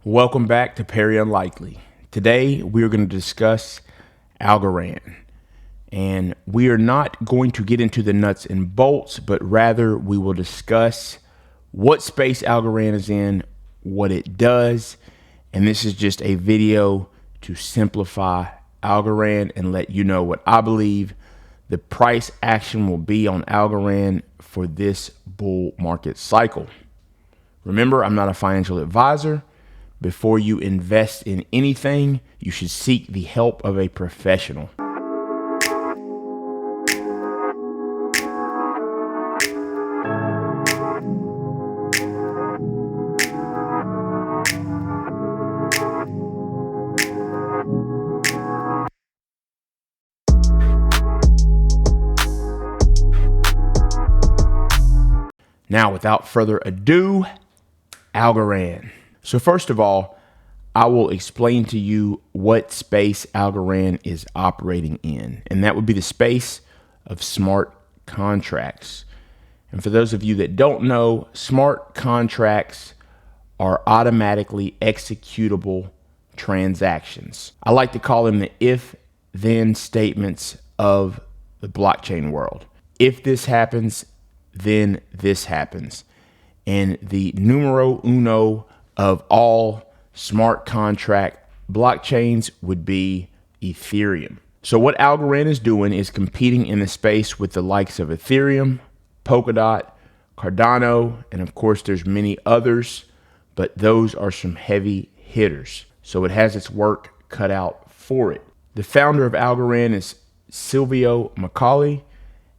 Welcome back to Perry Unlikely. Today we are going to discuss Algorand, and we are not going to get into the nuts and bolts, but rather we will discuss what space Algorand is in, what it does, and this is just a video to simplify Algorand and let you know what I believe the price action will be on Algorand for this bull market cycle. Remember, I'm not a financial advisor. Before you invest in anything, you should seek the help of a professional. Now, without further ado, Algorand. So first of all, I will explain to you what space Algorand is operating in, and that would be the space of smart contracts. And for those of you that don't know, smart contracts are automatically executable transactions. I like to call them the if-then statements of the blockchain world. If this happens, then this happens. And the numero uno of all smart contract blockchains would be Ethereum. So what Algorand is doing is competing in the space with the likes of Ethereum, Polkadot, Cardano, and of course there's many others, but those are some heavy hitters. So it has its work cut out for it. The founder of Algorand is Silvio Micali,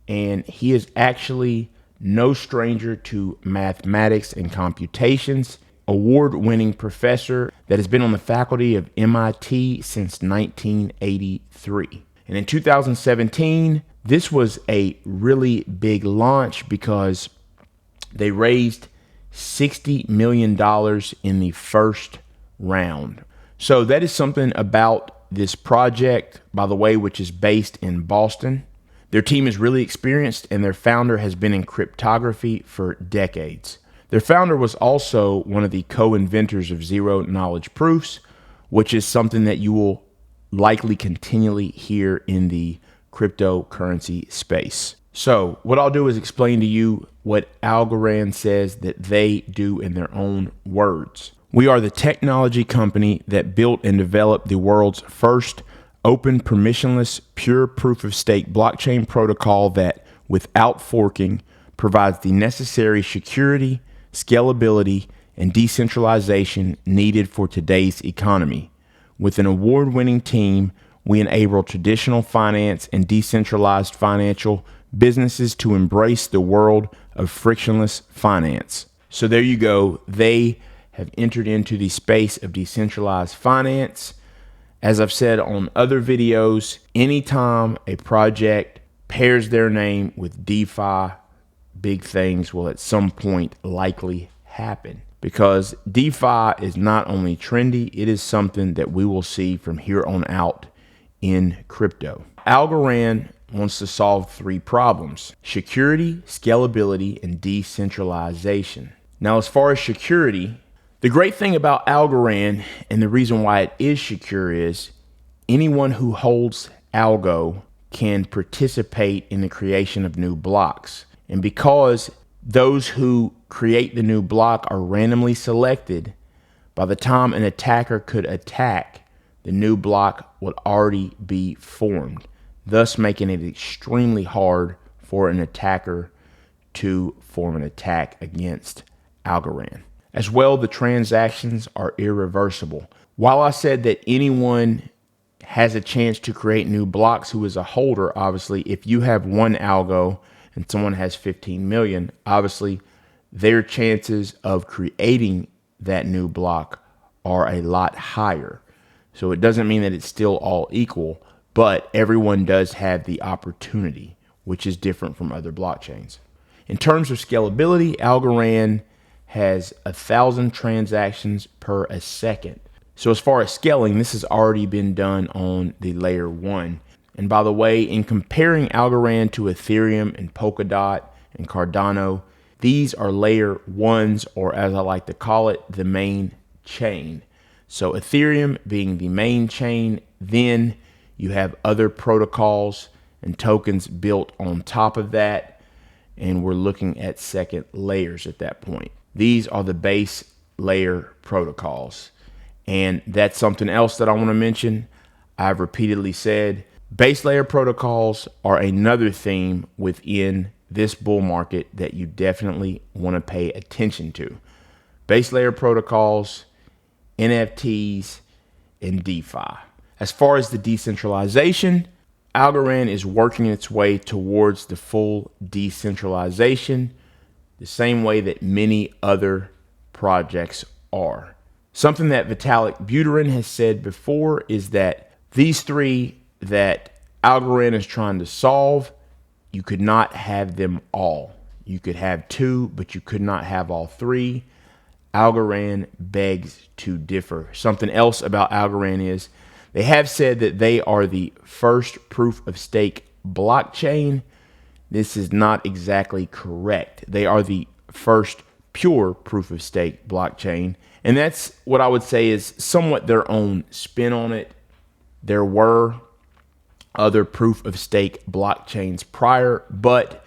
and he is actually no stranger to mathematics and computations. Award-winning professor that has been on the faculty of MIT since 1983. And in 2017, this was a really big launch because they raised $60 million in the first round. So that is something about this project, by the way, which is based in Boston. Their team is really experienced, and their founder has been in cryptography for decades. Their founder was also one of the co-inventors of zero-knowledge proofs, which is something that you will likely continually hear in the cryptocurrency space. So what I'll do is explain to you what Algorand says that they do in their own words. We are the technology company that built and developed the world's first open, permissionless, pure proof-of-stake blockchain protocol that, without forking, provides the necessary security, scalability, and decentralization needed for today's economy. With an award-winning team, we enable traditional finance and decentralized financial businesses to embrace the world of frictionless finance. So there you go. They have entered into the space of decentralized finance. As I've said on other videos, anytime a project pairs their name with DeFi, big things will at some point likely happen, because DeFi is not only trendy, it is something that we will see from here on out in crypto. Algorand wants to solve three problems: security, scalability, and decentralization. Now, as far as security, the great thing about Algorand, and the reason why it is secure, is anyone who holds Algo can participate in the creation of new blocks. And because those who create the new block are randomly selected, by the time an attacker could attack, the new block would already be formed, thus making it extremely hard for an attacker to form an attack against Algorand. As well, the transactions are irreversible. While I said that anyone has a chance to create new blocks who is a holder, obviously, if you have one algo and someone has 15 million, obviously their chances of creating that new block are a lot higher. So it doesn't mean that it's still all equal, but everyone does have the opportunity, which is different from other blockchains. In terms of scalability, Algorand has 1,000 transactions per a second. So as far as scaling, this has already been done on the layer 1. And by the way, in comparing Algorand to Ethereum and Polkadot and Cardano, these are layer 1s, or as I like to call it, the main chain. So Ethereum being the main chain, then you have other protocols and tokens built on top of that. And we're looking at second layers at that point. These are the base layer protocols. And that's something else that I want to mention. I've repeatedly said base layer protocols are another theme within this bull market that you definitely want to pay attention to. Base layer protocols, NFTs, and DeFi. As far as the decentralization, Algorand is working its way towards the full decentralization, the same way that many other projects are. Something that Vitalik Buterin has said before is that these three that Algorand is trying to solve, you could not have them all. You could have two, but you could not have all three. Algorand begs to differ. Something else about Algorand is they have said that they are the first proof of stake blockchain. This is not exactly correct. They are the first pure proof of stake blockchain. And that's what I would say is somewhat their own spin on it. There were other proof of stake blockchains prior, but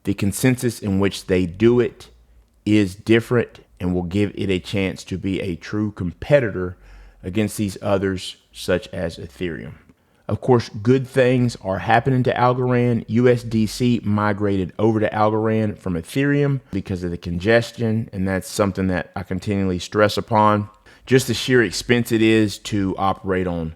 the consensus in which they do it is different and will give it a chance to be a true competitor against these others such as Ethereum. Of course, good things are happening to Algorand. USDC migrated over to Algorand from Ethereum because of the congestion, and that's something that I continually stress upon. Just the sheer expense it is to operate on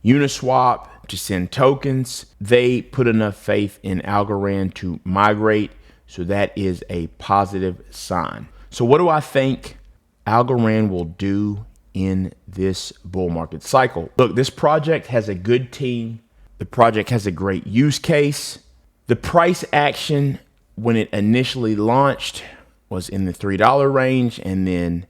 Uniswap, to send tokens. They put enough faith in Algorand to migrate, so that is a positive sign. So what do I think Algorand will do in this bull market cycle? Look, this project has a good team. The project has a great use case. The price action when it initially launched was in the $3 range and then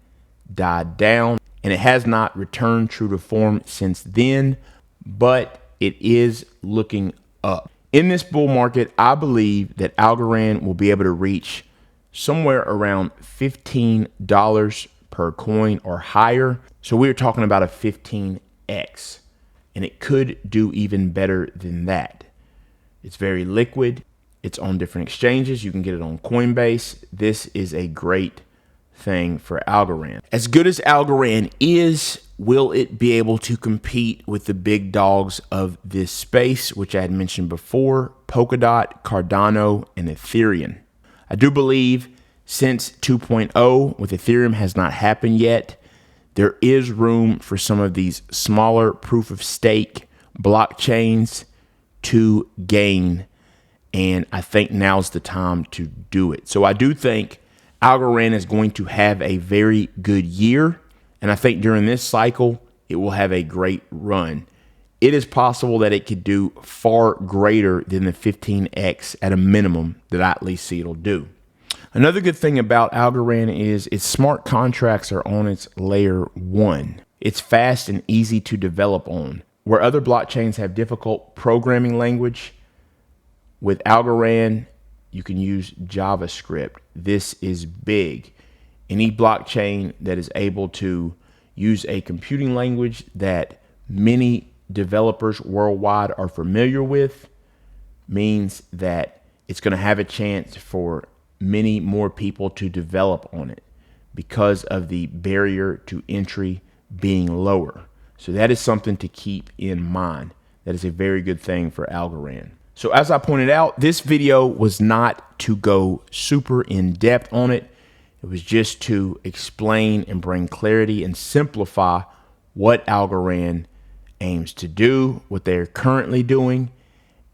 died down. And it has not returned true to form since then, but it is looking up. In this bull market, I believe that Algorand will be able to reach somewhere around $15 per coin or higher. So we're talking about a 15x, and it could do even better than that. It's very liquid. It's on different exchanges. You can get it on Coinbase. This is a great thing for Algorand. As good as Algorand is, will it be able to compete with the big dogs of this space, which I had mentioned before, Polkadot, Cardano, and Ethereum? I do believe since 2.0 with Ethereum has not happened yet, there is room for some of these smaller proof of stake blockchains to gain. And I think now's the time to do it. So I do think Algorand is going to have a very good year. And I think during this cycle, it will have a great run. It is possible that it could do far greater than the 15x at a minimum that I at least see it'll do. Another good thing about Algorand is its smart contracts are on its layer 1. It's fast and easy to develop on. Where other blockchains have difficult programming language, with Algorand, you can use JavaScript. This is big. Any blockchain that is able to use a computing language that many developers worldwide are familiar with means that it's going to have a chance for many more people to develop on it because of the barrier to entry being lower. So that is something to keep in mind. That is a very good thing for Algorand. So as I pointed out, this video was not to go super in depth on it. It was just to explain and bring clarity and simplify what Algorand aims to do, what they're currently doing.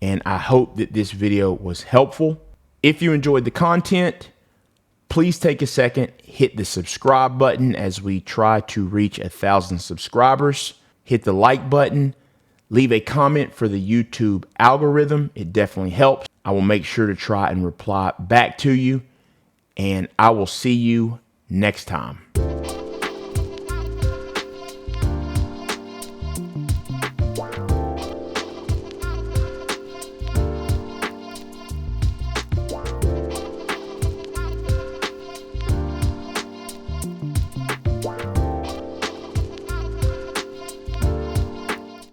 And I hope that this video was helpful. If you enjoyed the content, please take a second, hit the subscribe button as we try to reach 1,000 subscribers. Hit the like button. Leave a comment for the YouTube algorithm. It definitely helps. I will make sure to try and reply back to you. And I will see you next time.